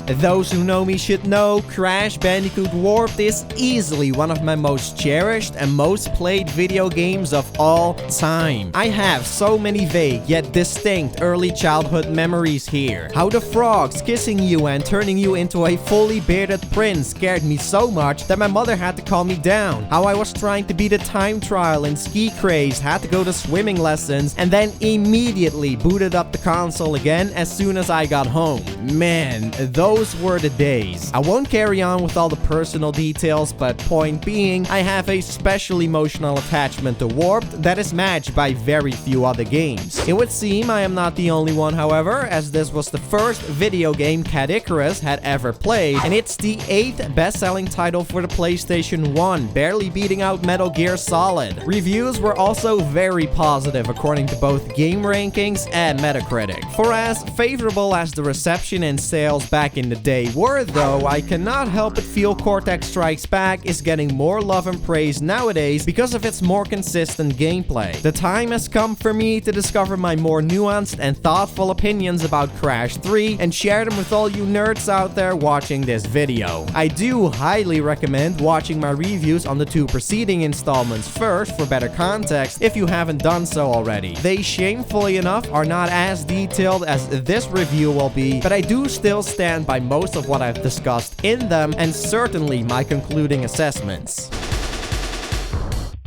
Those who know me should know Crash Bandicoot Warped is easily one of my most cherished and most played video games of all time. I have so many vague yet distinct early childhood memories here. How the frogs kissing you and turning you into a fully bearded prince scared me so much that my mother had to calm me down. How I was trying to beat a time trial in Ski Craze, had to go to swimming lessons, and then immediately booted up the console again as soon as I got home. Man, those were the days. I won't carry on with all the personal details, but point being, I have a special emotional attachment to Warped that is matched by very few other games. It would seem I am not the only one, however, as this was the first video game Cat Icarus had ever played, and it's the 8th best-selling title for the PlayStation 1, barely beating out Metal Gear Solid. Reviews were also very positive according to both game rankings and Metacritic. For as favorable as the reception and sales back in the day were though, I cannot help but feel Cortex Strikes Back is getting more love and praise nowadays because of its more consistent gameplay. The time has come for me to discover my more nuanced and thoughtful opinions about Crash 3 and share them with all you nerds out there watching this video. I do highly recommend watching my reviews on the 2 preceding installments first for better context if you haven't done so already. They shamefully enough are not as detailed as this review will be, but I do still stand by most of what I've discussed in them and certainly my concluding assessments.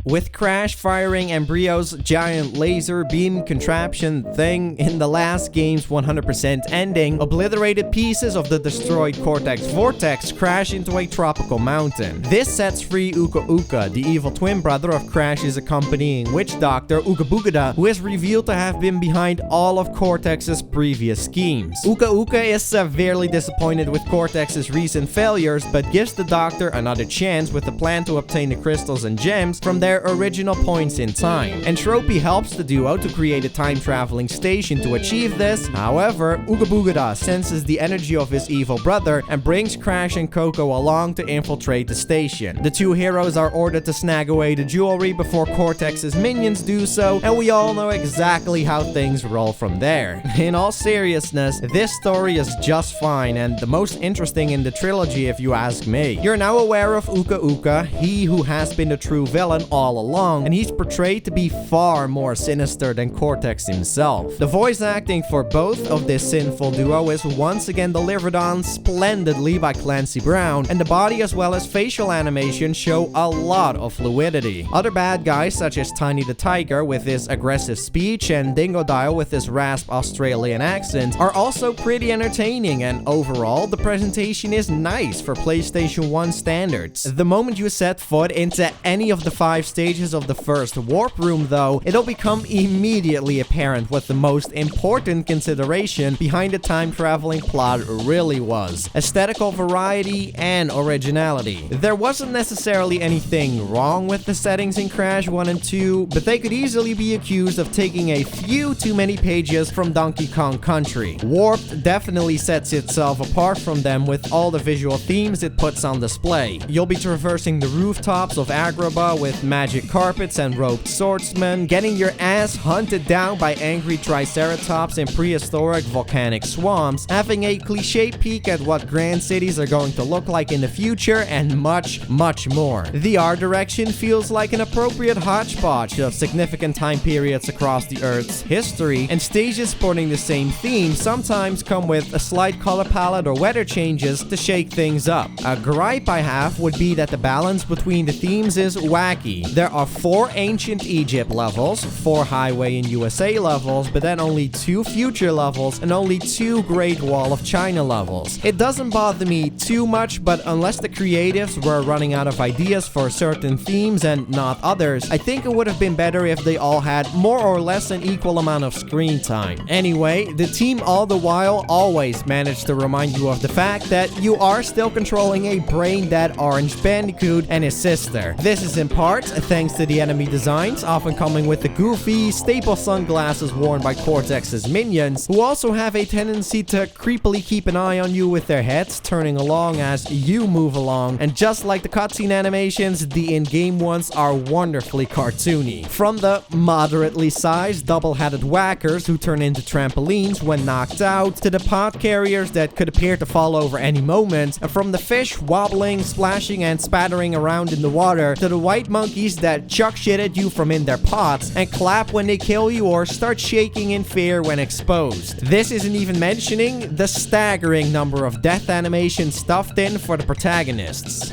With Crash firing Embryo's giant laser beam contraption thing in the last game's 100% ending, obliterated pieces of the destroyed Cortex Vortex crash into a tropical mountain. This sets free Uka Uka, the evil twin brother of Crash's accompanying witch doctor Uka Bugada, who is revealed to have been behind all of Cortex's previous schemes. Uka Uka is severely disappointed with Cortex's recent failures, but gives the doctor another chance with the plan to obtain the crystals and gems from their original points in time. Entropy helps the duo to create a time-traveling station to achieve this. However, Uga Bugada senses the energy of his evil brother and brings Crash and Coco along to infiltrate the station. The two heroes are ordered to snag away the jewelry before Cortex's minions do so, and we all know exactly how things roll from there. In all seriousness, this story is just fine and the most interesting in the trilogy if you ask me. You're now aware of Uka Uka, he who has been the true villain all along, and he's portrayed to be far more sinister than Cortex himself. The voice acting for both of this sinful duo is once again delivered on splendidly by Clancy Brown, and the body as well as facial animation show a lot of fluidity. Other bad guys such as Tiny the Tiger with his aggressive speech and Dingodile with his rasp Australian accent are also pretty entertaining, and overall the presentation is nice for PlayStation 1 standards. The moment you set foot into any of the 5 stages of the first warp room though, it'll become immediately apparent what the most important consideration behind the time-traveling plot really was: aesthetical variety and originality. There wasn't necessarily anything wrong with the settings in Crash 1 and 2, but they could easily be accused of taking a few too many pages from Donkey Kong Country. Warped definitely sets itself apart from them with all the visual themes it puts on display. You'll be traversing the rooftops of Agrabah with magic carpets and roped swordsmen, getting your ass hunted down by angry triceratops in prehistoric volcanic swamps, having a cliche peek at what grand cities are going to look like in the future, and much, much more. The art direction feels like an appropriate hodgepodge of significant time periods across the Earth's history, and stages sporting the same theme sometimes come with a slight color palette or weather changes to shake things up. A gripe I have would be that the balance between the themes is wacky. There are 4 Ancient Egypt levels, 4 Highway in USA levels, but then only 2 Future levels and only 2 Great Wall of China levels. It doesn't bother me too much, but unless the creatives were running out of ideas for certain themes and not others, I think it would have been better if they all had more or less an equal amount of screen time. Anyway, the team all the while always managed to remind you of the fact that you are still controlling a brain-dead Orange Bandicoot and his sister. This is in part thanks to the enemy designs, often coming with the goofy, staple sunglasses worn by Cortex's minions, who also have a tendency to creepily keep an eye on you with their heads turning along as you move along, and just like the cutscene animations, the in-game ones are wonderfully cartoony. From the moderately sized double-headed whackers who turn into trampolines when knocked out, to the pod carriers that could appear to fall over any moment, and from the fish wobbling, splashing, and spattering around in the water, to the white monkeys that chuck shit at you from in their pots and clap when they kill you or start shaking in fear when exposed. This isn't even mentioning the staggering number of death animations stuffed in for the protagonists.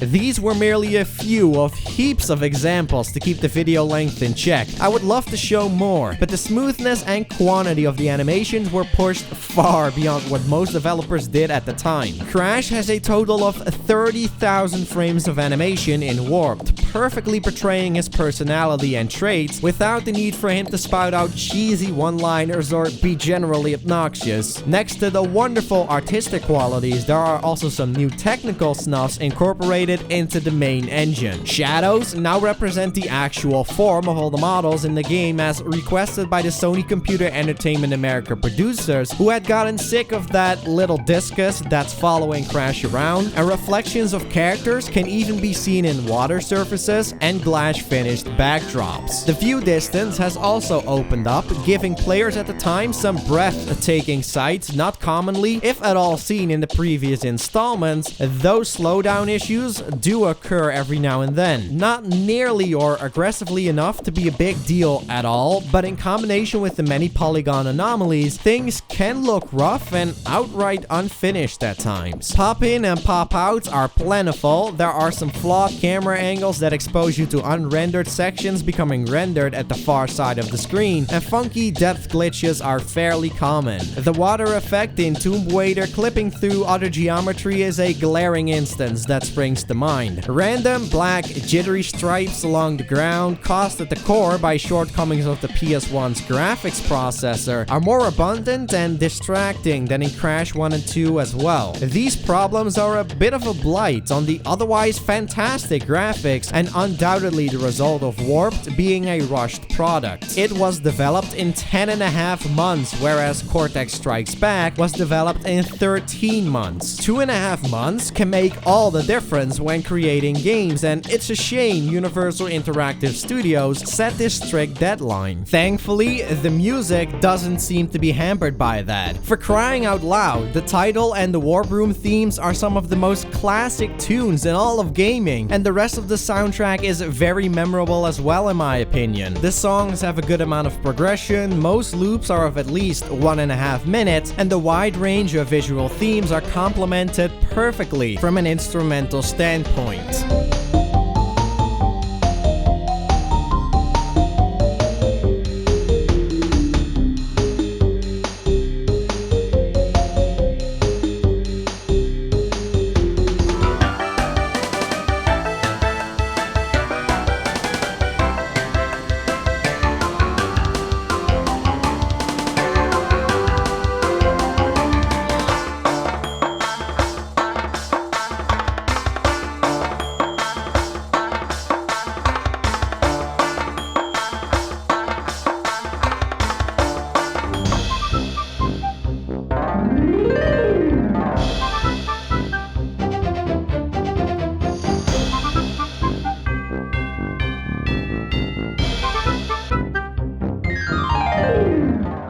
These were merely a few of heaps of examples to keep the video length in check. I would love to show more, but the smoothness and quantity of the animations were pushed far beyond what most developers did at the time. Crash has a total of 30,000 frames of animation in Warped, perfectly portraying his personality and traits without the need for him to spout out cheesy one-liners or be generally obnoxious. Next to the wonderful artistic qualities, there are also some new technical snuffs incorporated into the main engine. Shadows now represent the actual form of all the models in the game as requested by the Sony Computer Entertainment America producers, who had gotten sick of that little discus that's following Crash around, and reflections of characters can even be seen in water surfaces and glass finished backdrops. The view distance has also opened up, giving players at the time some breathtaking sights not commonly, if at all, seen in the previous installments. Those slowdown issues do occur every now and then. Not nearly or aggressively enough to be a big deal at all, but in combination with the many polygon anomalies, things can look rough and outright unfinished at times. Pop in and pop outs are plentiful. There are some flawed camera angles that expose you to unrendered sections becoming rendered at the far side of the screen, and funky depth glitches are fairly common. The water effect in Tomb Raider clipping through other geometry is a glaring instance that springs to mind. Random black jittery stripes along the ground, caused at the core by shortcomings of the PS1's graphics processor, are more abundant and distracting than in Crash 1 and 2 as well. These problems are a bit of a blight on the otherwise fantastic graphics, and undoubtedly the result of Warped being a rushed product. It was developed in 10.5 months, whereas Cortex Strikes Back was developed in 13 months. 2.5 months can make all the difference when creating games, and it's a shame Universal Interactive Studios set this strict deadline. Thankfully, the music doesn't seem to be hampered by that. For crying out loud, the title and the Warp Room themes are some of the most classic tunes in all of gaming, and the rest of the soundtrack is very memorable as well in my opinion. The songs have a good amount of progression, most loops are of at least 1.5 minutes, and the wide range of visual themes are complemented perfectly from an instrumental standpoint.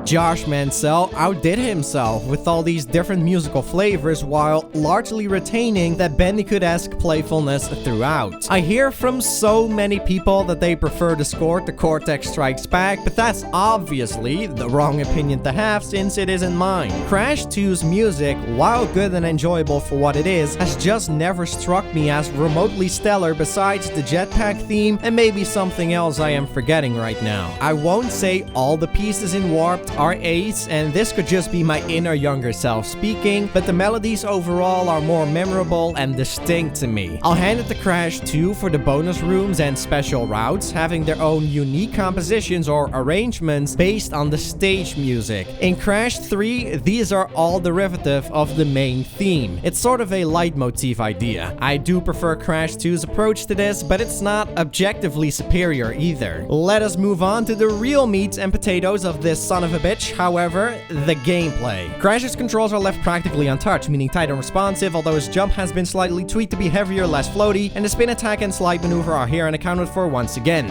Josh Mansell outdid himself with all these different musical flavors while largely retaining that Bandicoot-esque playfulness throughout. I hear from so many people that they prefer the score to Cortex Strikes Back, but that's obviously the wrong opinion to have since it isn't mine. Crash 2's music, while good and enjoyable for what it is, has just never struck me as remotely stellar besides the jetpack theme and maybe something else I am forgetting right now. I won't say all the pieces in Warped are ace, and this could just be my inner younger self speaking, but the melodies overall are more memorable and distinct to me. I'll hand it to Crash 2 for the bonus rooms and special routes, having their own unique compositions or arrangements based on the stage music. In Crash 3, these are all derivative of the main theme. It's sort of a leitmotif idea. I do prefer Crash 2's approach to this, but it's not objectively superior either. Let us move on to the real meat and potatoes of this son of a bitch, however, the gameplay. Crash's controls are left practically untouched, meaning tight and responsive, although his jump has been slightly tweaked to be heavier, less floaty, and the spin attack and slide maneuver are here and accounted for once again.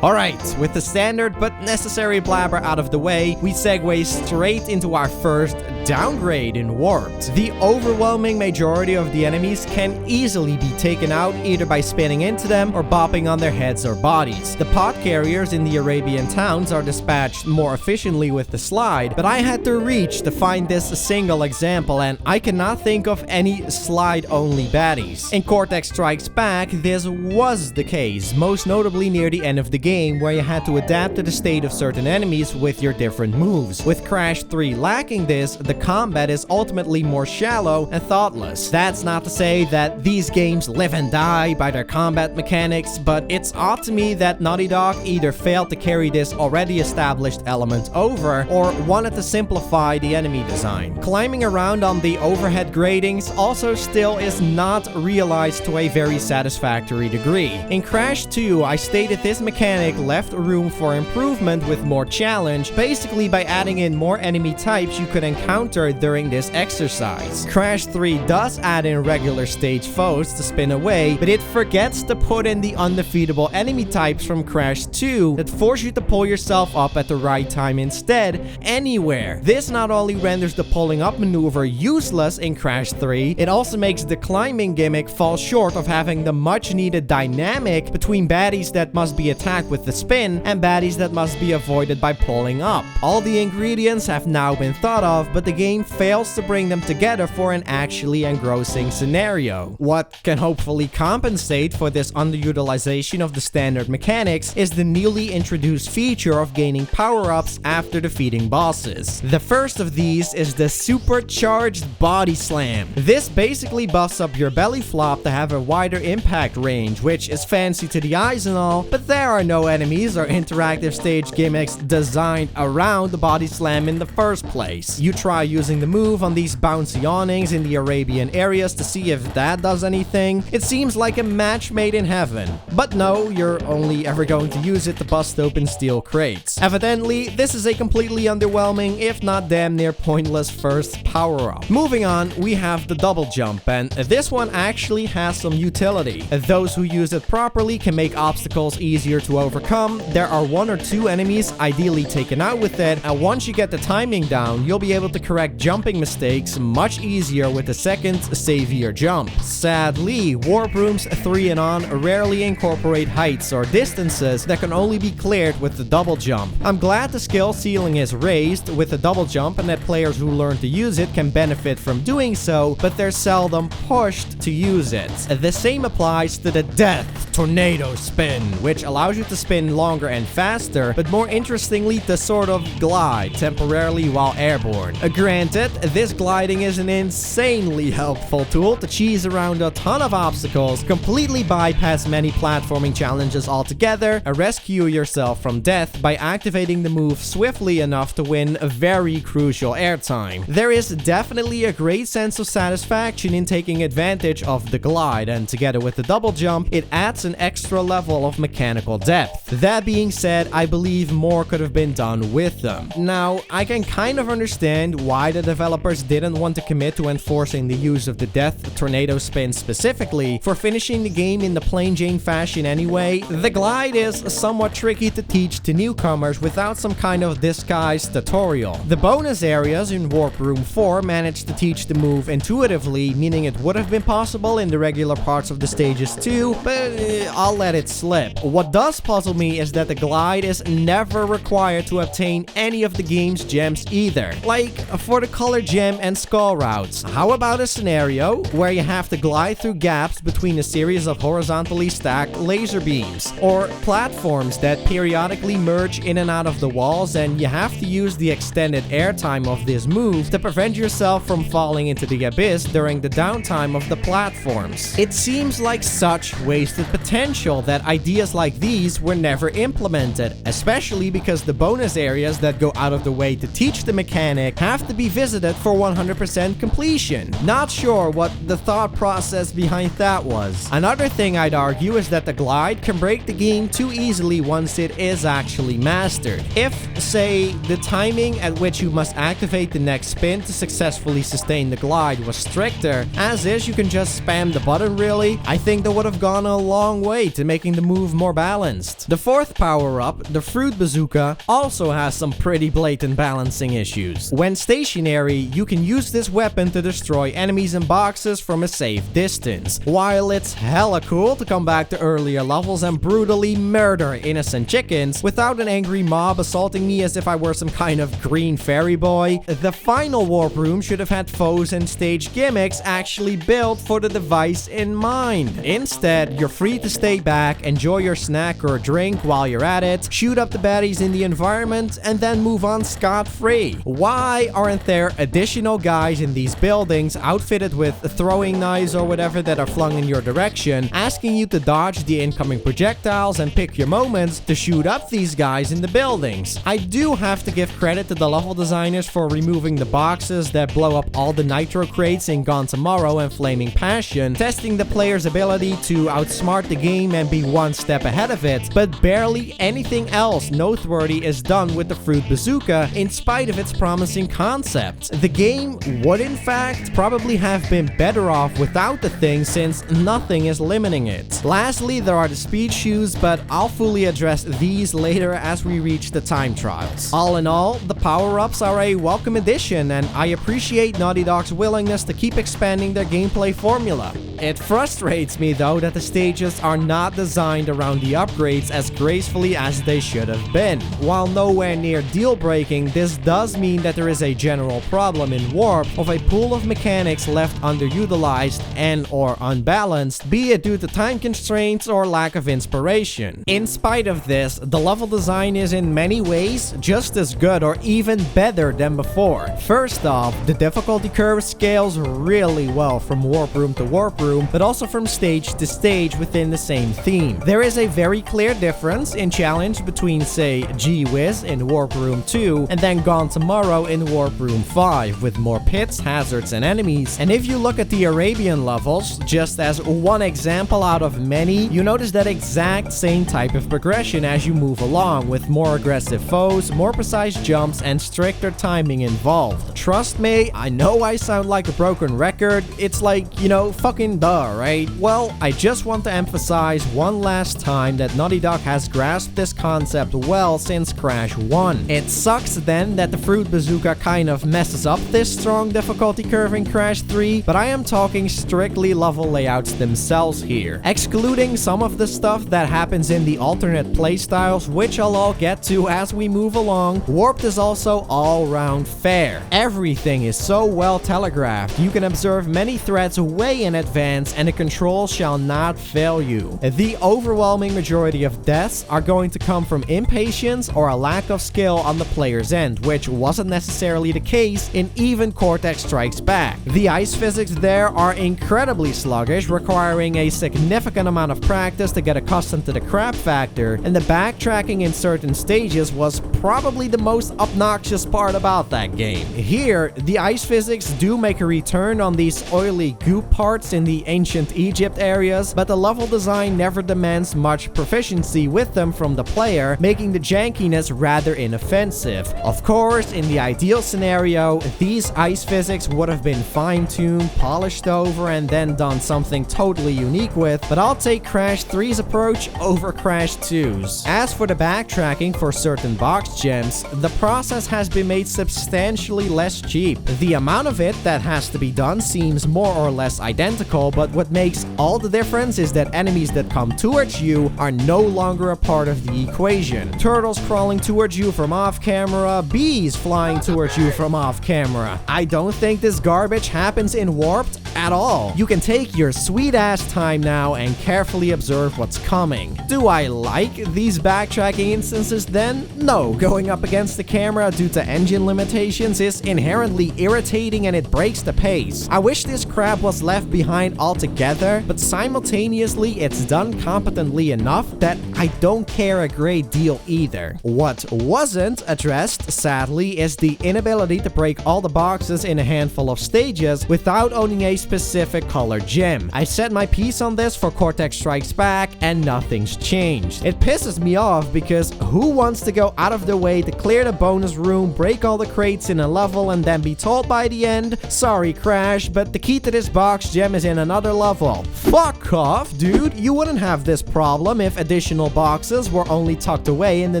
Alright, with the standard but necessary blabber out of the way, we segue straight into our first downgrade in Warped. The overwhelming majority of the enemies can easily be taken out either by spinning into them or bopping on their heads or bodies. The pod carriers in the Arabian towns are dispatched more efficiently with the slide, but I had to reach to find this single example, and I cannot think of any slide-only baddies. In Cortex Strikes Back, this was the case, most notably near the end of the game, where you had to adapt to the state of certain enemies with your different moves. With Crash 3 lacking this, the combat is ultimately more shallow and thoughtless. That's not to say that these games live and die by their combat mechanics, but it's odd to me that Naughty Dog either failed to carry this already established element over, or wanted to simplify the enemy design. Climbing around on the overhead gratings also still is not realized to a very satisfactory degree. In Crash 2, I stated this mechanic left room for improvement with more challenge, basically by adding in more enemy types you could encounter during this exercise. Crash 3 does add in regular stage foes to spin away, but it forgets to put in the undefeatable enemy types from Crash 2 that force you to pull yourself up at the right time instead, anywhere. This not only renders the pulling up maneuver useless in Crash 3, it also makes the climbing gimmick fall short of having the much needed dynamic between baddies that must be attacked with the spin and baddies that must be avoided by pulling up. All the ingredients have now been thought of, but the game fails to bring them together for an actually engrossing scenario. What can hopefully compensate for this underutilization of the standard mechanics is the newly introduced feature of gaining power-ups after defeating bosses. The first of these is the supercharged body slam. This basically buffs up your belly flop to have a wider impact range, which is fancy to the eyes and all, but there are no enemies or interactive stage gimmicks designed around the body slam in the first place. You try using the move on these bouncy awnings in the Arabian areas to see if that does anything. It seems like a match made in heaven. But no, you're only ever going to use it to bust open steel crates. Evidently, this is a completely underwhelming, if not damn near pointless first power-up. Moving on, we have the double jump, and this one actually has some utility. Those who use it properly can make obstacles easier to overcome. There are one or two enemies ideally taken out with it, and once you get the timing down, you'll be able to correct jumping mistakes much easier with the second, savior jump. Sadly, Warp Rooms 3 and on rarely incorporate heights or distances that can only be cleared with the double jump. I'm glad the skill ceiling is raised with the double jump and that players who learn to use it can benefit from doing so, but they're seldom pushed to use it. The same applies to the Death Tornado Spin, which allows you to spin longer and faster, but more interestingly to sort of glide temporarily while airborne. Granted, this gliding is an insanely helpful tool to cheese around a ton of obstacles, completely bypass many platforming challenges altogether, and rescue yourself from death by activating the move swiftly enough to win a very crucial airtime. There is definitely a great sense of satisfaction in taking advantage of the glide, and together with the double jump, it adds an extra level of mechanical depth. That being said, I believe more could have been done with them. Now, I can kind of understand why the developers didn't want to commit to enforcing the use of the Death Tornado Spin specifically for finishing the game in the plain Jane fashion anyway. The glide is somewhat tricky to teach to newcomers without some kind of disguised tutorial. The bonus areas in Warp Room 4 managed to teach the move intuitively, meaning it would have been possible in the regular parts of the stages too, but I'll let it slip. What does puzzle me is that the glide is never required to obtain any of the game's gems either. Like, for the color gem and skull routes. How about a scenario where you have to glide through gaps between a series of horizontally stacked laser beams, or platforms that periodically merge in and out of the walls, and you have to use the extended airtime of this move to prevent yourself from falling into the abyss during the downtime of the platforms. It seems like such wasted potential that ideas like these were never implemented, especially because the bonus areas that go out of the way to teach the mechanic have to be visited for 100% completion. Not sure what the thought process behind that was. Another thing I'd argue is that the glide can break the game too easily once it is actually mastered. If, say, the timing at which you must activate the next spin to successfully sustain the glide was stricter, as is you can just spam the button really, I think that would have gone a long way to making the move more balanced. The fourth power-up, the fruit bazooka, also has some pretty blatant balancing issues. When stationary, you can use this weapon to destroy enemies and boxes from a safe distance. While it's hella cool to come back to earlier levels and brutally murder innocent chickens without an angry mob assaulting me as if I were some kind of green fairy boy, the final warp room should have had foes and stage gimmicks actually built for the device in mind. Instead, you're free to stay back, enjoy your snack or drink while you're at it, shoot up the baddies in the environment, and then move on scot-free. Why aren't there additional guys in these buildings outfitted with throwing knives or whatever that are flung in your direction, asking you to dodge the incoming projectiles and pick your moments to shoot up these guys in the buildings? I do have to give credit to the level designers for removing the boxes that blow up all the nitro crates in Gone Tomorrow and Flaming Passion, testing the player's ability to outsmart the game and be one step ahead of it, but barely anything else noteworthy is done with the fruit bazooka in spite of its promising concept. The game would in fact probably have been better off without the thing, since nothing is limiting it. Lastly, there are the speed shoes, but I'll fully address these later as we reach the time trials. All in all, the power-ups are a welcome addition, and I appreciate Naughty Dog's willingness to keep expanding their gameplay formula. It frustrates me though that the stages are not designed around the upgrades as gracefully as they should have been. While nowhere near deal-breaking, this does mean that there is a general problem in Warp of a pool of mechanics left underutilized and or unbalanced, be it due to time constraints or lack of inspiration. In spite of this, the level design is in many ways just as good or even better than before. First off, the difficulty curve scales really well from warp room to warp room, but also from stage to stage within the same theme. There is a very clear difference in challenge between, say, G-Wiz in Warp Room 2 and then Gone Tomorrow in Warp Room 5, with more pits, hazards, and enemies. And if you look at the Arabian levels, just as one example out of many, you notice that exact same type of progression as you move along, with more aggressive foes, more precise jumps, and stricter timing involved. Trust me, I know I sound like a broken record. It's like, you know, fucking duh, right? Well, I just want to emphasize one last time that Naughty Dog has grasped this concept well since Crash 1. It sucks then that the fruit bazooka kind of messes up this strong difficulty curve in Crash 3, but I am talking strictly level layouts themselves here. Excluding some of the stuff that happens in the alternate playstyles, which I'll all get to as we move along, Warped is also all-round fair. Everything is so well telegraphed, you can observe many threats way in advance and the control shall not fail you. The overwhelming majority of deaths are going to come from impatience or a lack of skill on the player's end, which wasn't necessarily the case in even Cortex Strikes Back. The ice physics there are incredibly sluggish, requiring a significant amount of practice to get accustomed to the crap factor, and the backtracking in certain stages was probably the most obnoxious part about that game. Here, the ice physics do make a return on these oily goop parts in the ancient Egypt areas, but the level design never demands much proficiency with them from the player, making the jankiness rather inoffensive. Of course, in the ideal scenario, these ice physics would have been fine-tuned, polished over, and then done something totally unique with, but I'll take Crash 3's approach over Crash 2's. As for the backtracking for certain box gems, the process has been made substantially less cheap. The amount of it that has to be done seems more or less identical, identical, but what makes all the difference is that enemies that come towards you are no longer a part of the equation. Turtles crawling towards you from off camera, bees flying towards you from off camera. I don't think this garbage happens in Warped at all. You can take your sweet ass time now and carefully observe what's coming. Do I like these backtracking instances then? No. Going up against the camera due to engine limitations is inherently irritating and it breaks the pace. I wish this crap was left behind altogether, but simultaneously it's done competently enough that I don't care a great deal either. What wasn't addressed, sadly, is the inability to break all the boxes in a handful of stages without owning a specific color gem. I set my piece on this for Cortex Strikes Back and nothing's changed. It pisses me off because who wants to go out of their way to clear the bonus room, break all the crates in a level, and then be told by the end, sorry Crash, but the key to this box gem is in another level. Fuck off, dude. You wouldn't have this problem if additional boxes were only tucked away in the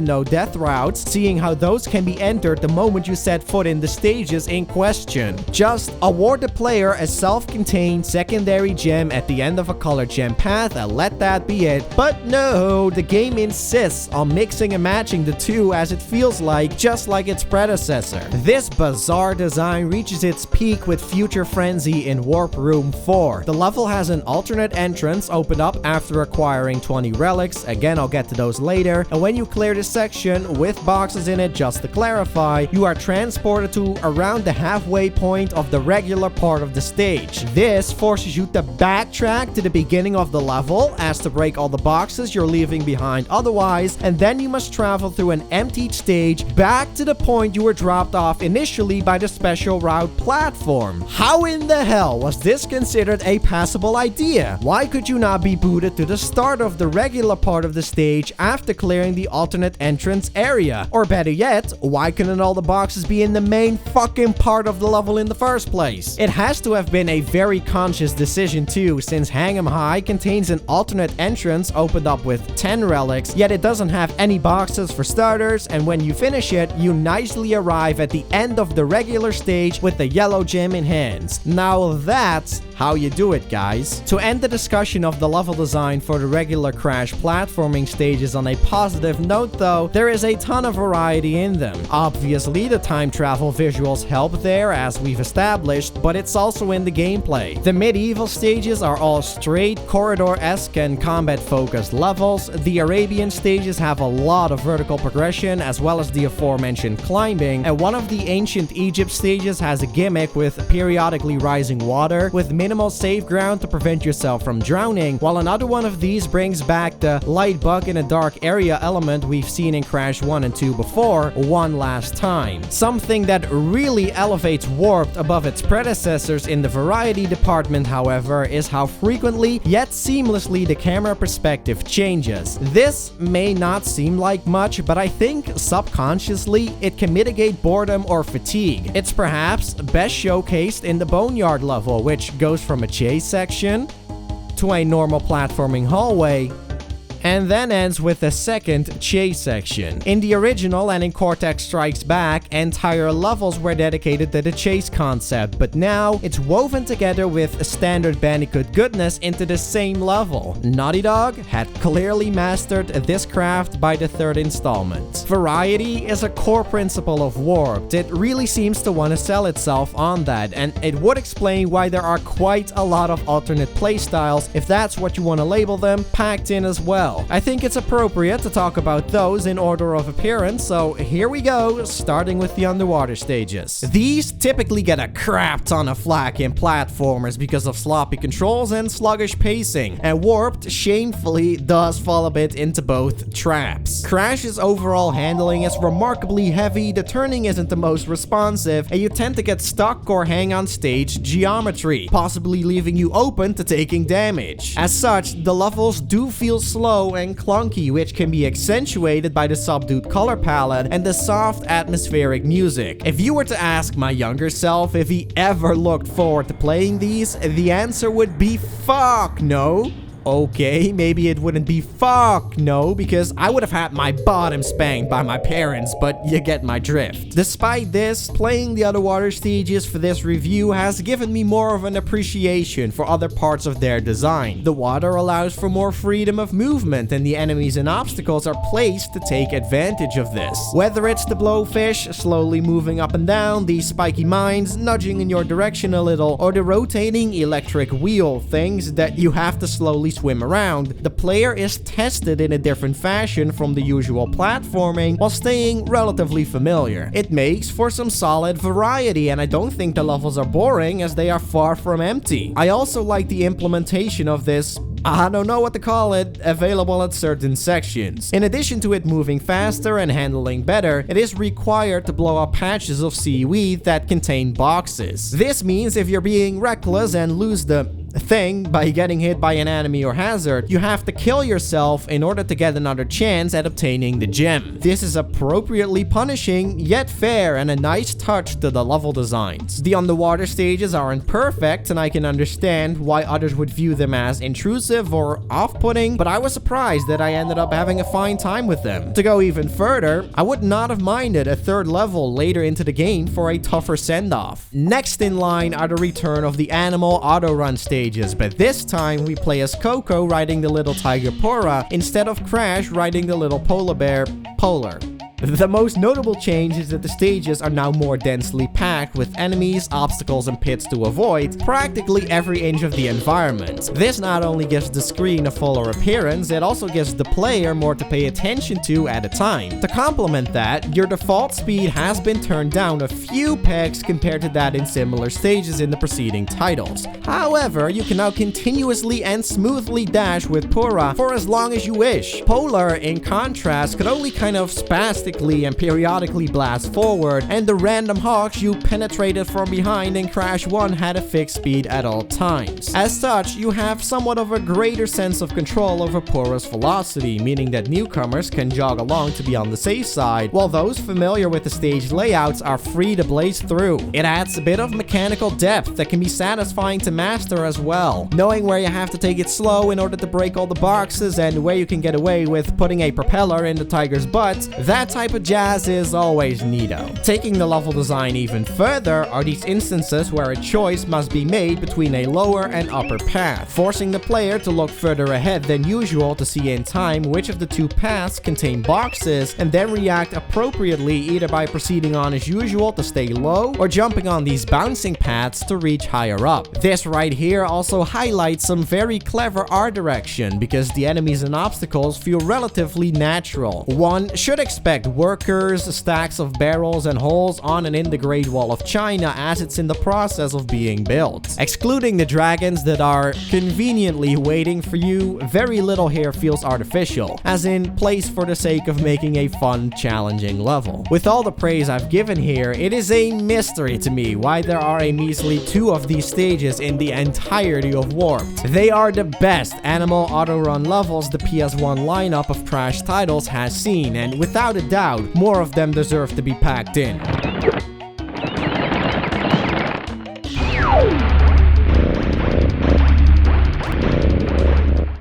no death routes, seeing how those can be entered the moment you set foot in the stages in question. Just award the player a self-contained secondary gem at the end of a color gem path and let that be it. But no, the game insists on mixing and matching the two as it feels like, just like its predecessor. This bizarre design reaches its peak with Future Frenzy in Warp Room 4. The level has an alternate entrance opened up after acquiring 20 relics, again I'll get to those later, and when you clear this section with boxes in it, just to clarify, you are transported to around the halfway point of the regular part of the stage. This forces you to backtrack to the beginning of the level as to break all the boxes you're leaving behind otherwise, and then you must travel through an emptied stage back to the point you were dropped off initially by the special route platform. How in the hell was this considered a passable idea? Why could you not be booted to the start of the regular part of the stage after clearing the alternate entrance area? Or better yet, why couldn't all the boxes be in the main fucking part of the level in the first place? It has to have been a very conscious decision too, since Hang 'em High contains an alternate entrance opened up with 10 relics, yet it doesn't have any boxes for starters, and when you finish it, you nicely arrive at the end of the regular stage with the yellow gem in hands. Now that's how you do it, guys. To end the discussion of the level design for the regular Crash platforming stages on a positive note though, there is a ton of variety in them. Obviously, the time travel visuals help there, as we've established, but it's also in the gameplay. The medieval stages are all straight, corridor-esque and combat-focused levels. The Arabian stages have a lot of vertical progression, as well as the aforementioned climbing, and one of the ancient Egypt stages has a gimmick with periodically rising water, with minimal safe ground to prevent yourself from drowning, while another one of these brings back the light bug in a dark area element we've seen in Crash 1 and 2 before one last time. Something that really elevates Warped above its predecessors in the variety department, however, is how frequently yet seamlessly the camera perspective changes. This may not seem like much, but I think subconsciously it can mitigate boredom or fatigue. It's perhaps best showcased in the Boneyard level, which goes from a chase section to a normal platforming hallway and then ends with a second chase section. In the original and in Cortex Strikes Back, entire levels were dedicated to the chase concept, but now it's woven together with standard Bandicoot goodness into the same level. Naughty Dog had clearly mastered this craft by the third installment. Variety is a core principle of Warped. It really seems to want to sell itself on that, and it would explain why there are quite a lot of alternate playstyles, if that's what you want to label them, packed in as well. I think it's appropriate to talk about those in order of appearance, so here we go, starting with the underwater stages. These typically get a crap ton of flack in platformers because of sloppy controls and sluggish pacing, and Warped shamefully does fall a bit into both traps. Crash's overall handling is remarkably heavy, the turning isn't the most responsive, and you tend to get stuck or hang on stage geometry, possibly leaving you open to taking damage. As such, the levels do feel slow and clunky, which can be accentuated by the subdued color palette and the soft atmospheric music. If you were to ask my younger self if he ever looked forward to playing these, the answer would be fuck no. Okay, maybe it wouldn't be fuck no, because I would have had my bottom spanked by my parents, but you get my drift. Despite this, playing the other water stages for this review has given me more of an appreciation for other parts of their design. The water allows for more freedom of movement, and the enemies and obstacles are placed to take advantage of this. Whether it's the blowfish slowly moving up and down, the spiky mines nudging in your direction a little, or the rotating electric wheel things that you have to slowly swim around, the player is tested in a different fashion from the usual platforming while staying relatively familiar. It makes for some solid variety, and I don't think the levels are boring, as they are far from empty. I also like the implementation of this, I don't know what to call it, available at certain sections. In addition to it moving faster and handling better, it is required to blow up patches of seaweed that contain boxes. This means if you're being reckless and lose the thing by getting hit by an enemy or hazard, you have to kill yourself in order to get another chance at obtaining the gem. This is appropriately punishing, yet fair, and a nice touch to the level designs. The underwater stages aren't perfect, and I can understand why others would view them as intrusive or off-putting, but I was surprised that I ended up having a fine time with them. To go even further, I would not have minded a third level later into the game for a tougher send-off. Next in line are the return of the animal auto-run stages, but this time we play as Coco riding the little tiger Pora instead of Crash riding the little polar bear Polar. The most notable change is that the stages are now more densely packed with enemies, obstacles, and pits to avoid practically every inch of the environment. This not only gives the screen a fuller appearance, it also gives the player more to pay attention to at a time. To complement that, your default speed has been turned down a few pegs compared to that in similar stages in the preceding titles. However, you can now continuously and smoothly dash with Pura for as long as you wish. Polar, in contrast, could only kind of spastically and periodically blast forward, and the random hawks you penetrated from behind in Crash 1 had a fixed speed at all times. As such, you have somewhat of a greater sense of control over Pura's velocity, meaning that newcomers can jog along to be on the safe side, while those familiar with the stage layouts are free to blaze through. It adds a bit of mechanical depth that can be satisfying to master as well, knowing where you have to take it slow in order to break all the boxes and where you can get away with putting a propeller in the tiger's butt. That type of jazz is always neato. Taking the level design even further are these instances where a choice must be made between a lower and upper path, forcing the player to look further ahead than usual to see in time which of the two paths contain boxes, and then react appropriately either by proceeding on as usual to stay low or jumping on these bouncing paths to reach higher up. This right here also highlights some very clever art direction, because the enemies and obstacles feel relatively natural. One should expect workers, stacks of barrels, and holes on and in the Great Wall of China as it's in the process of being built. Excluding the dragons that are conveniently waiting for you, very little here feels artificial, as in place for the sake of making a fun, challenging level. With all the praise I've given here, it is a mystery to me why there are a measly 2 of these stages in the entirety of Warped. They are the best animal auto-run levels the PS1 lineup of Crash titles has seen, and without a doubt, more of them deserve to be packed in.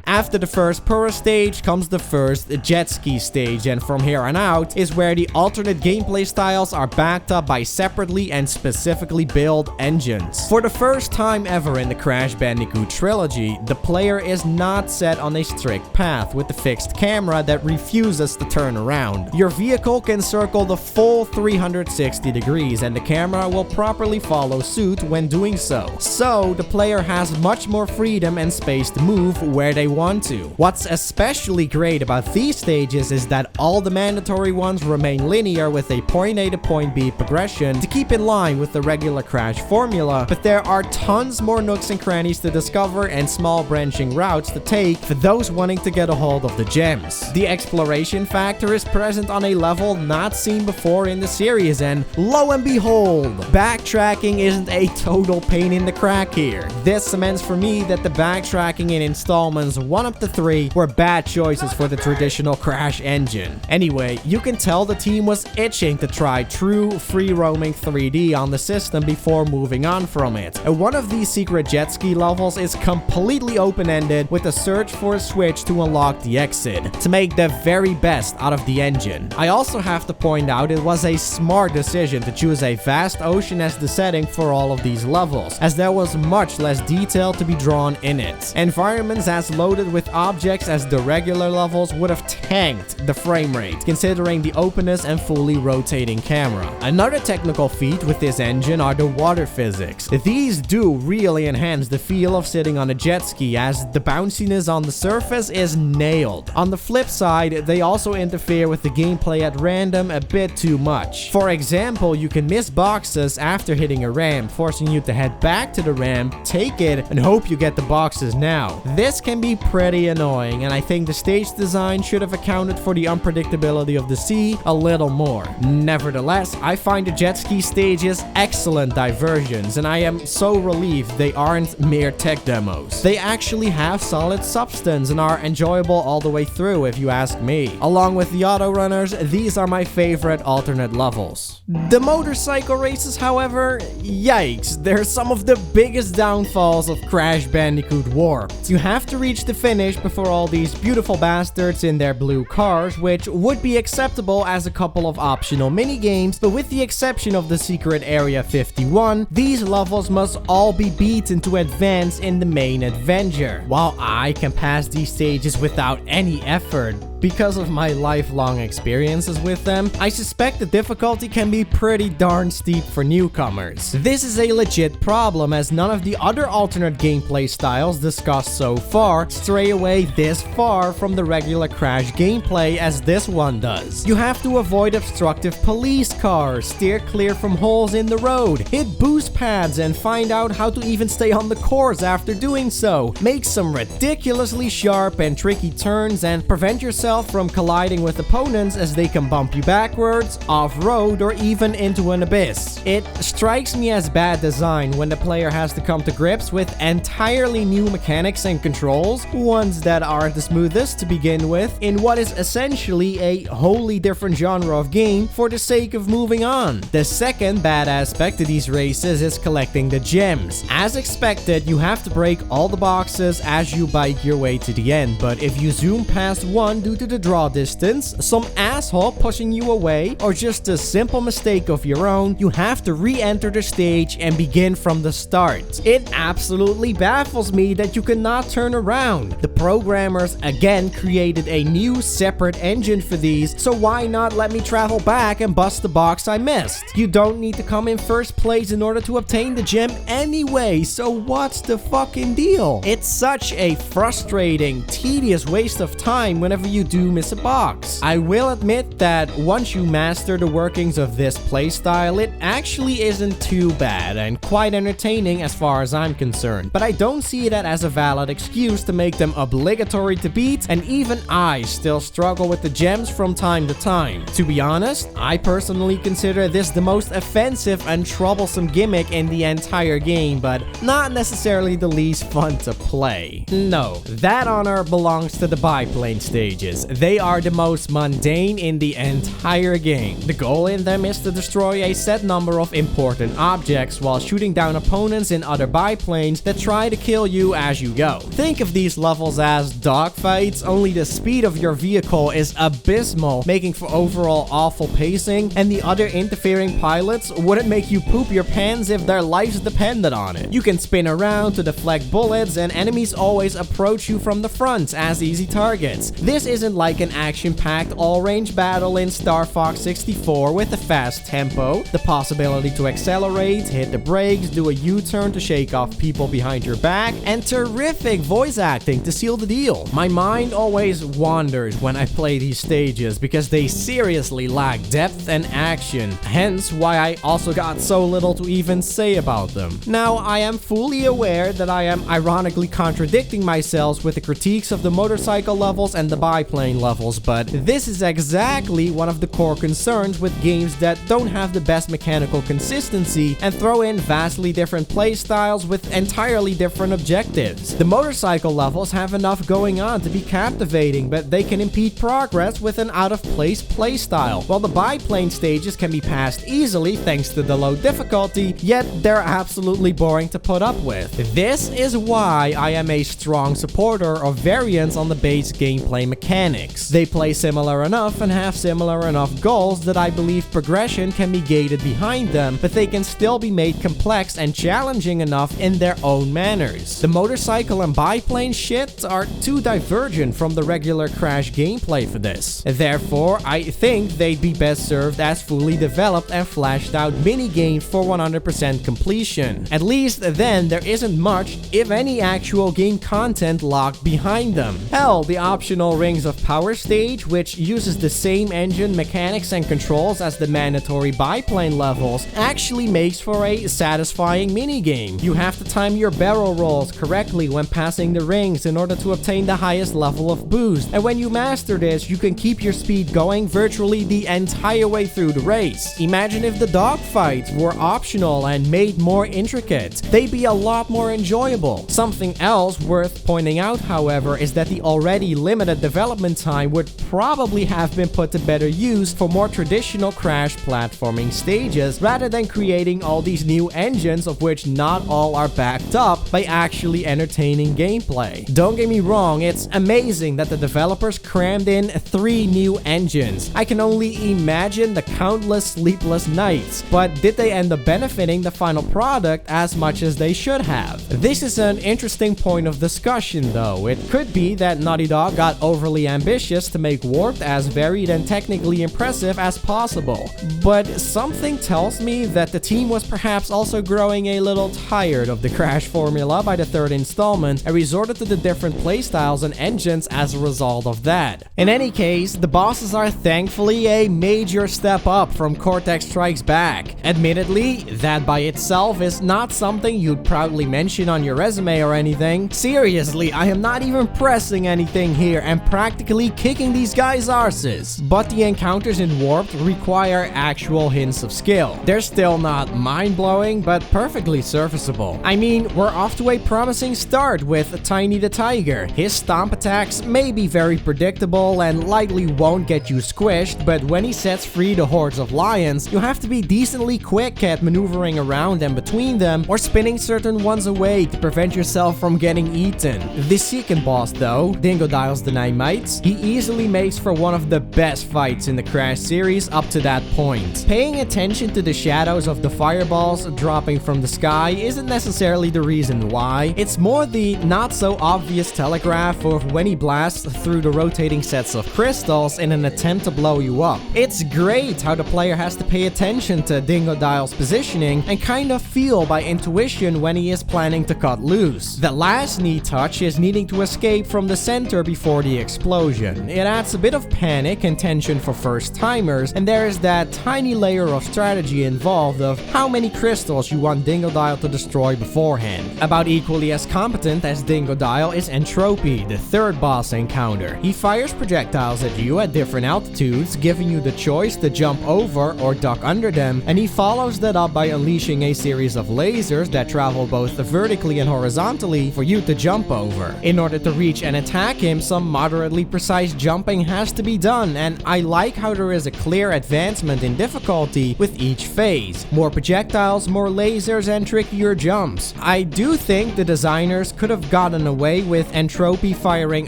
After the first Pura stage comes the first jet ski stage, and from here on out is where the alternate gameplay styles are backed up by separately and specifically built engines. For the first time ever in the Crash Bandicoot trilogy, the player is not set on a strict path with a fixed camera that refuses to turn around. Your vehicle can circle the full 360 degrees, and the camera will properly follow suit when doing so. So the player has much more freedom and space to move where they want to. What's especially great about these stages is that all the mandatory ones remain linear with a point A to point B progression to keep in line with the regular Crash formula, but there are tons more nooks and crannies to discover and small branching routes to take for those wanting to get a hold of the gems. The exploration factor is present on a level not seen before in the series, and lo and behold, backtracking isn't a total pain in the crack here. This cements for me that the backtracking in installments one of the three were bad choices for the traditional Crash engine. Anyway, you can tell the team was itching to try true free-roaming 3D on the system before moving on from it. And one of these secret jet ski levels is completely open-ended with a search for a switch to unlock the exit, to make the very best out of the engine. I also have to point out it was a smart decision to choose a vast ocean as the setting for all of these levels, as there was much less detail to be drawn in it. Environments as loaded with objects as the regular levels would have tanked the frame rate, considering the openness and fully rotating camera. Another technical feat with this engine are the water physics. These do really enhance the feel of sitting on a jet ski, as the bounciness on the surface is nailed. On the flip side, they also interfere with the gameplay at random a bit too much. For example, you can miss boxes after hitting a ramp, forcing you to head back to the ramp, take it, and hope you get the boxes now. This can be pretty annoying, and I think the stage design should have accounted for the unpredictability of the sea a little more. Nevertheless, I find the jet ski stages excellent diversions, and I am so relieved they aren't mere tech demos. They actually have solid substance and are enjoyable all the way through, if you ask me. Along with the auto runners, these are my favorite alternate levels. The motorcycle races, however, yikes, they're some of the biggest downfalls of Crash Bandicoot Warped. You have to reach the finish before all these beautiful bastards in their blue cars, which would be acceptable as a couple of optional minigames, but with the exception of the secret area 51, these levels must all be beaten to advance in the main adventure. While I can pass these stages without any effort, because of my lifelong experiences with them, I suspect the difficulty can be pretty darn steep for newcomers. This is a legit problem, as none of the other alternate gameplay styles discussed so far stray away this far from the regular Crash gameplay as this one does. You have to avoid obstructive police cars, steer clear from holes in the road, hit boost pads, and find out how to even stay on the course after doing so, make some ridiculously sharp and tricky turns, and prevent yourself from colliding with opponents as they can bump you backwards, off-road, or even into an abyss. It strikes me as bad design when the player has to come to grips with entirely new mechanics and controls, ones that aren't the smoothest to begin with, in what is essentially a wholly different genre of game for the sake of moving on. The second bad aspect to these races is collecting the gems. As expected, you have to break all the boxes as you bike your way to the end, but if you zoom past one due to the draw distance, some asshole pushing you away, or just a simple mistake of your own, you have to re-enter the stage and begin from the start. It absolutely baffles me that you cannot turn around. The programmers again created a new separate engine for these, so why not let me travel back and bust the box I missed? You don't need to come in first place in order to obtain the gem anyway, so what's the fucking deal? It's such a frustrating, tedious waste of time whenever you do miss a box. I will admit that once you master the workings of this playstyle, it actually isn't too bad and quite entertaining as far as I'm concerned, but I don't see that as a valid excuse to make them obligatory to beat, and even I still struggle with the gems from time to time. To be honest, I personally consider this the most offensive and troublesome gimmick in the entire game, but not necessarily the least fun to play. No, that honor belongs to the biplane stages. They are the most mundane in the entire game. The goal in them is to destroy a set number of important objects while shooting down opponents in other biplanes that try to kill you as you go. Think of these levels as dogfights, only the speed of your vehicle is abysmal, making for overall awful pacing, and the other interfering pilots wouldn't make you poop your pants if their lives depended on it. You can spin around to deflect bullets, and enemies always approach you from the front as easy targets. This isn't like an action-packed all-range battle in Star Fox 64 with a fast tempo, the possibility to accelerate, hit the brakes, do a U-turn to shake off people behind your back, and terrific voice acting to seal the deal. My mind always wanders when I play these stages because they seriously lack depth and action, hence why I also got so little to even say about them. Now, I am fully aware that I am ironically contradicting myself with the critiques of the motorcycle levels and the biplane biplane levels, but this is exactly one of the core concerns with games that don't have the best mechanical consistency and throw in vastly different playstyles with entirely different objectives. The motorcycle levels have enough going on to be captivating, but they can impede progress with an out-of-place playstyle, while the biplane stages can be passed easily thanks to the low difficulty, yet they're absolutely boring to put up with. This is why I am a strong supporter of variants on the base gameplay mechanics. They play similar enough and have similar enough goals that I believe progression can be gated behind them, but they can still be made complex and challenging enough in their own manners. The motorcycle and biplane shit are too divergent from the regular Crash gameplay for this. Therefore, I think they'd be best served as fully developed and fleshed out minigames for 100% completion. At least then there isn't much, if any, actual game content locked behind them. Hell, the optional Rings of Power stage, which uses the same engine, mechanics, and controls as the mandatory biplane levels, actually makes for a satisfying minigame. You have to time your barrel rolls correctly when passing the rings in order to obtain the highest level of boost, and when you master this, you can keep your speed going virtually the entire way through the race. Imagine if the dogfights were optional and made more intricate. They'd be a lot more enjoyable. Something else worth pointing out, however, is that the already limited development time would probably have been put to better use for more traditional Crash platforming stages, rather than creating all these new engines, of which not all are backed up by actually entertaining gameplay. Don't get me wrong, it's amazing that the developers crammed in 3 new engines. I can only imagine the countless sleepless nights, but did they end up benefiting the final product as much as they should have? This is an interesting point of discussion though. It could be that Naughty Dog got overly ambitious to make Warped as varied and technically impressive as possible, but something tells me that the team was perhaps also growing a little tired of the Crash formula by the 3rd installment and resorted to the different playstyles and engines as a result of that. In any case, the bosses are thankfully a major step up from Cortex Strikes Back. Admittedly, that by itself is not something you'd proudly mention on your resume or anything. Seriously, I am not even pressing anything here and practically kicking these guys' arses. But the encounters in Warped require actual hints of skill. They're still not mind-blowing, but perfectly serviceable. I mean, we're off to a promising start with Tiny the Tiger. His stomp attacks may be very predictable and likely won't get you squished, but when he sets free the hordes of lions, you have to be decently quick at maneuvering around and between them, or spinning certain ones away to prevent yourself from getting eaten. The second boss though, Dingodile's the Nightmites, he easily makes for one of the best fights in the Crash series up to that point. Paying attention to the shadows of the fireballs dropping from the sky isn't necessarily the reason why, it's more the not so obvious telegraph of when he blasts through the rotating sets of crystals in an attempt to blow you up. It's great how the player has to pay attention to Dingodile's positioning and kind of feel by intuition when he is planning to cut loose. The last neat touch is needing to escape from the center before the explosion. It adds a bit of panic and tension for first timers, and there is that tiny layer of strategy involved of how many crystals you want Dingodile to destroy beforehand. About equally as competent as Dingodile is Entropy, the 3rd boss encounter. He fires projectiles at you at different altitudes, giving you the choice to jump over or duck under them, and he follows that up by unleashing a series of lasers that travel both vertically and horizontally for you to jump over. In order to reach and attack him, some moderately precise jumping has to be done, and I like how there is a clear advancement in difficulty with each phase. More projectiles, more lasers, and trickier jumps. I do think the designers could have gotten away with Entropy firing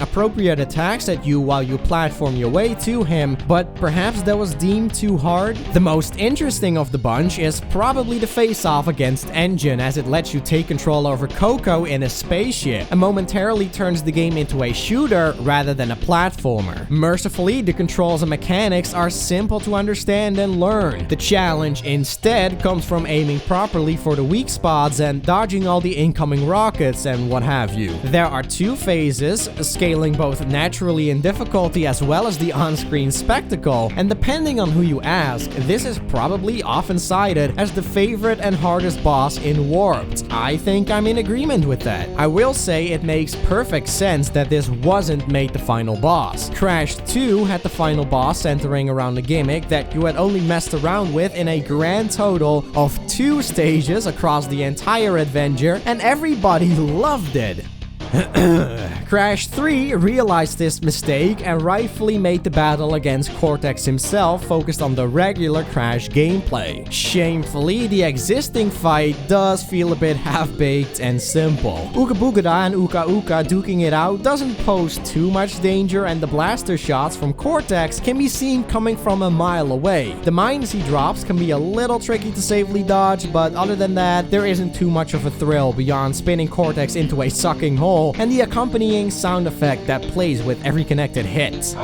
appropriate attacks at you while you platform your way to him, but perhaps that was deemed too hard. The most interesting of the bunch is probably the face-off against Engine, as it lets you take control over Coco in a spaceship and momentarily turns the game into a shooter rather than a platformer. Mercifully, the controls and mechanics are simple to understand and learn. The challenge instead comes from aiming properly for the weak spots and dodging all the incoming rockets and what have you. There are 2 phases, scaling both naturally in difficulty as well as the on-screen spectacle, and depending on who you ask, this is probably often cited as the favorite and hardest boss in Warped. I think I'm in agreement with that. I will say it makes perfect sense that this wasn't made the final final boss. Crash 2 had the final boss centering around a gimmick that you had only messed around with in a grand total of 2 stages across the entire adventure, and everybody loved it. Crash 3 realized this mistake and rightfully made the battle against Cortex himself focused on the regular Crash gameplay. Shamefully, the existing fight does feel a bit half-baked and simple. Ooga Boogada and Uka Uka duking it out doesn't pose too much danger, and the blaster shots from Cortex can be seen coming from a mile away. The mines he drops can be a little tricky to safely dodge, but other than that, there isn't too much of a thrill beyond spinning Cortex into a sucking hole and the accompanying sound effect that plays with every connected hit.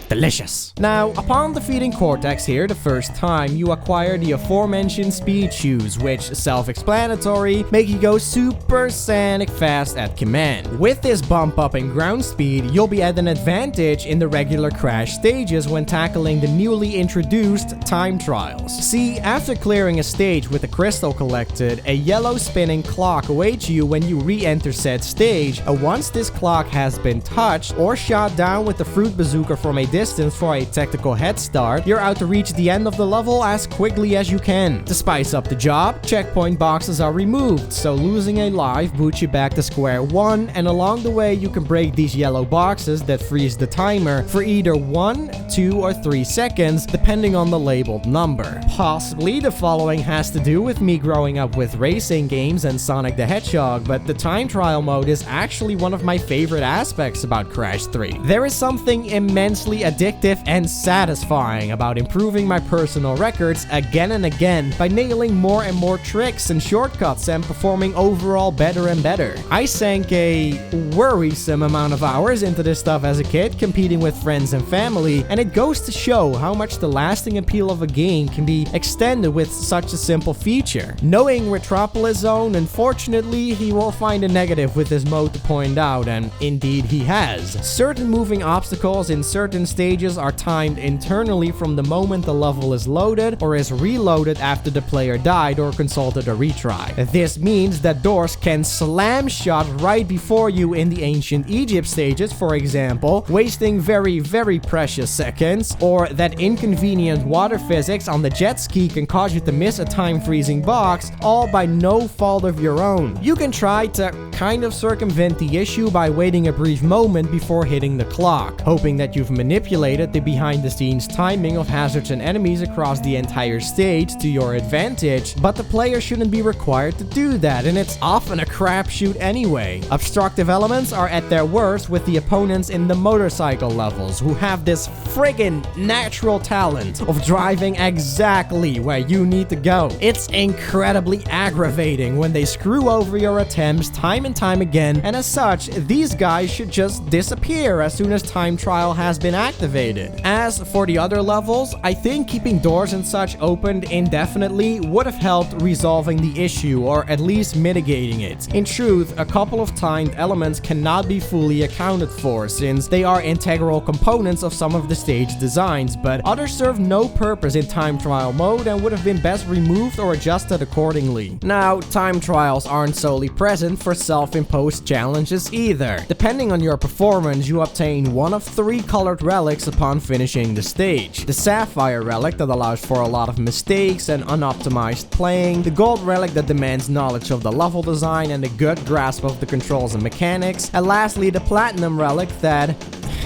Delicious. Now, upon defeating Cortex here the first time, you acquire the aforementioned speed shoes, which, self-explanatory, make you go super sonic fast at command. With this bump up in ground speed, you'll be at an advantage in the regular Crash stages when tackling the newly introduced time trials. See, after clearing a stage with a crystal collected, a yellow spinning clock awaits you when you re-enter said stage, and once this clock has been touched or shot down with the fruit bazooka from a distance for a technical head start, you're out to reach the end of the level as quickly as you can. To spice up the job, checkpoint boxes are removed, so losing a life boots you back to square one, and along the way you can break these yellow boxes that freeze the timer for either 1, 2, or 3 seconds, depending on the labeled number. Possibly the following has to do with me growing up with racing games and Sonic the Hedgehog, but the time trial mode is actually one of my favorite aspects about Crash 3. There is something immensely addictive and satisfying about improving my personal records again and again by nailing more and more tricks and shortcuts and performing overall better and better. I sank a worrisome amount of hours into this stuff as a kid, competing with friends and family, and it goes to show how much the lasting appeal of a game can be extended with such a simple feature. Knowing Retropolis Zone, unfortunately, he will find a negative with this mode to point out, and indeed he has. Certain moving obstacles in certain stages are timed internally from the moment the level is loaded or is reloaded after the player died or consulted a retry. This means that doors can slam shut right before you in the ancient Egypt stages, for example, wasting very precious seconds, or that inconvenient water physics on the jet ski can cause you to miss a time freezing box, all by no fault of your own. You can try to kind of circumvent the issue by waiting a brief moment before hitting the clock, hoping that you've manipulated the behind-the-scenes timing of hazards and enemies across the entire stage to your advantage, but the player shouldn't be required to do that, and it's often a crapshoot anyway. Obstructive elements are at their worst with the opponents in the motorcycle levels, who have this friggin' natural talent of driving exactly where you need to go. It's incredibly aggravating when they screw over your attempts time and time again, and as such, these guys should just disappear as soon as time trial has been activated. As for the other levels, I think keeping doors and such opened indefinitely would have helped resolving the issue, or at least mitigating it. In truth, a couple of timed elements cannot be fully accounted for, since they are integral components of some of the stage designs, but others serve no purpose in time trial mode and would have been best removed or adjusted accordingly. Now, time trials aren't solely present for self-imposed challenges either. Depending on your performance, you obtain one of 3 colored relics upon finishing the stage. The Sapphire relic that allows for a lot of mistakes and unoptimized playing, the Gold relic that demands knowledge of the level design and a good grasp of the controls and mechanics, and lastly the Platinum relic that...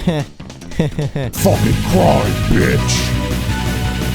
Fucking cry, bitch!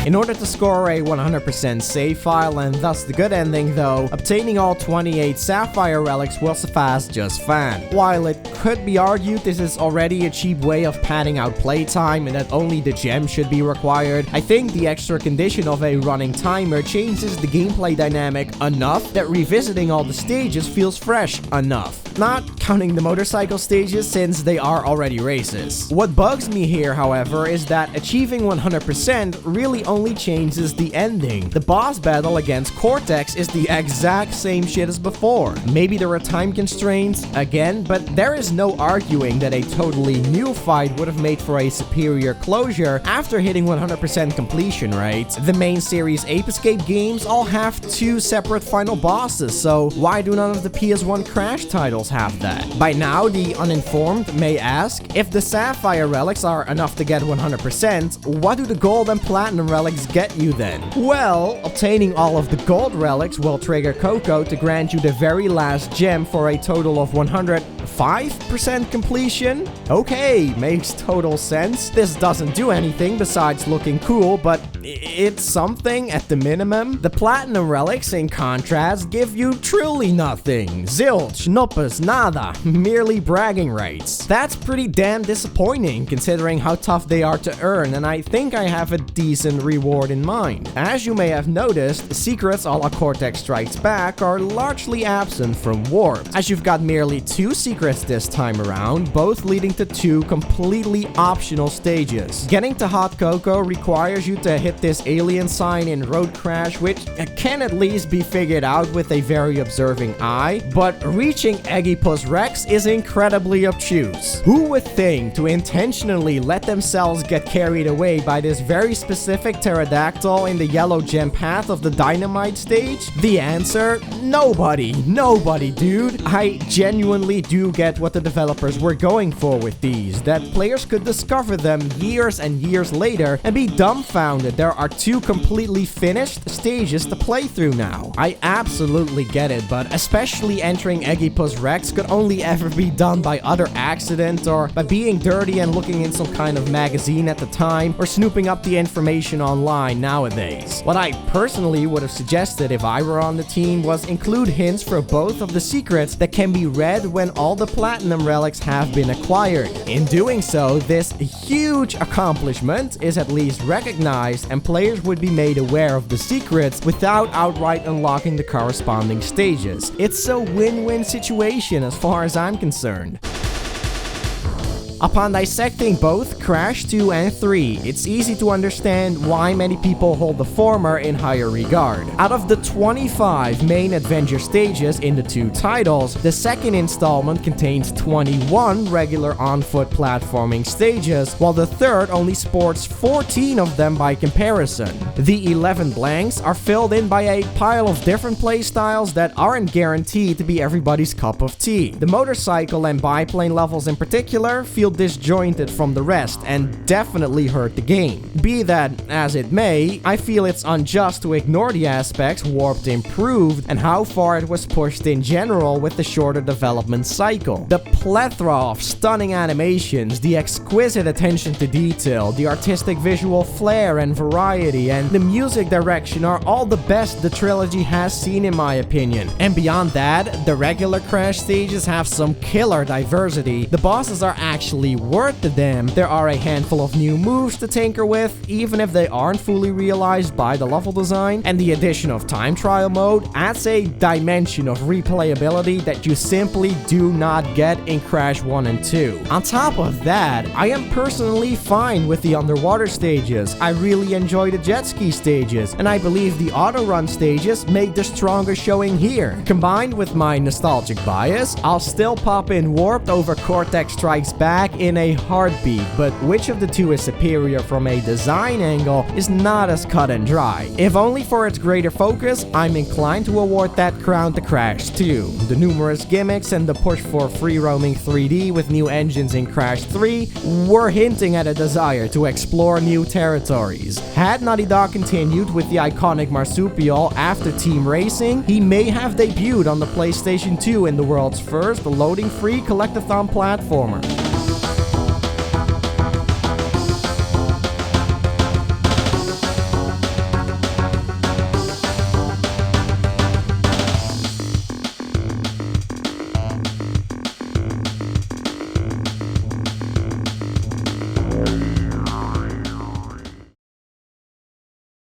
In order to score a 100% save file and thus the good ending though, obtaining all 28 Sapphire relics will suffice just fine. While it could be argued this is already a cheap way of padding out playtime and that only the gem should be required, I think the extra condition of a running timer changes the gameplay dynamic enough that revisiting all the stages feels fresh enough. Not counting the motorcycle stages since they are already races. What bugs me here, however, is that achieving 100% really only only changes the ending. The boss battle against Cortex is the exact same shit as before. Maybe there are time constraints, again, but there is no arguing that a totally new fight would have made for a superior closure after hitting 100% completion, right? The main series Ape Escape games all have 2 separate final bosses, so why do none of the PS1 Crash titles have that? By now, the uninformed may ask, if the Sapphire relics are enough to get 100%, what do the Gold and Platinum relics get you then? Well, obtaining all of the Gold relics will trigger Coco to grant you the very last gem for a total of 105% completion? Okay, makes total sense. This doesn't do anything besides looking cool, but it's something at the minimum. The Platinum relics, in contrast, give you truly nothing. Zilch, nuppers, nada, merely bragging rights. That's pretty damn disappointing considering how tough they are to earn, and I think I have a decent reward in mind. As you may have noticed, secrets a la Cortex Strikes Back are largely absent from Warped, as you've got merely 2 secrets this time around, both leading to 2 completely optional stages. Getting to Hot Cocoa requires you to hit this alien sign in Road Crash, which can at least be figured out with a very observing eye, but reaching Eggipus Rex is incredibly obtuse. Who would think to intentionally let themselves get carried away by this very specific pterodactyl in the yellow gem path of the Dynamite stage? The answer? Nobody. Nobody, dude. I genuinely do get what the developers were going for with these, that players could discover them years and years later and be dumbfounded there are 2 completely finished stages to play through now. I absolutely get it, but especially entering Eggipus Rex could only ever be done by utter accident or by being dirty and looking in some kind of magazine at the time or snooping up the information online nowadays. What I personally would have suggested if I were on the team was include hints for both of the secrets that can be read when all the Platinum relics have been acquired. In doing so, this huge accomplishment is at least recognized and players would be made aware of the secrets without outright unlocking the corresponding stages. It's a win-win situation as far as I'm concerned. Upon dissecting both Crash 2 and 3, it's easy to understand why many people hold the former in higher regard. Out of the 25 main adventure stages in the 2 titles, the second installment contains 21 regular on-foot platforming stages, while the third only sports 14 of them by comparison. The 11 blanks are filled in by a pile of different playstyles that aren't guaranteed to be everybody's cup of tea. The motorcycle and biplane levels in particular feel disjointed from the rest and definitely hurt the game. Be that as it may, I feel it's unjust to ignore the aspects Warped improved and how far it was pushed in general with the shorter development cycle. The plethora of stunning animations, the exquisite attention to detail, the artistic visual flair and variety, and the music direction are all the best the trilogy has seen in my opinion. And beyond that, the regular Crash stages have some killer diversity. The bosses are actually worth the damn. There are a handful of new moves to tinker with, even if they aren't fully realized by the level design, and the addition of time trial mode adds a dimension of replayability that you simply do not get in Crash 1 and 2. On top of that, I am personally fine with the underwater stages. I really enjoy the jet ski stages, and I believe the auto run stages make the stronger showing here. Combined with my nostalgic bias, I'll still pop in Warped over Cortex Strikes Back in a heartbeat, but which of the 2 is superior from a design angle is not as cut and dry. If only for its greater focus, I'm inclined to award that crown to Crash 2. The numerous gimmicks and the push for free-roaming 3D with new engines in Crash 3 were hinting at a desire to explore new territories. Had Naughty Dog continued with the iconic marsupial after Team Racing, he may have debuted on the PlayStation 2 in the world's first loading-free collectathon platformer.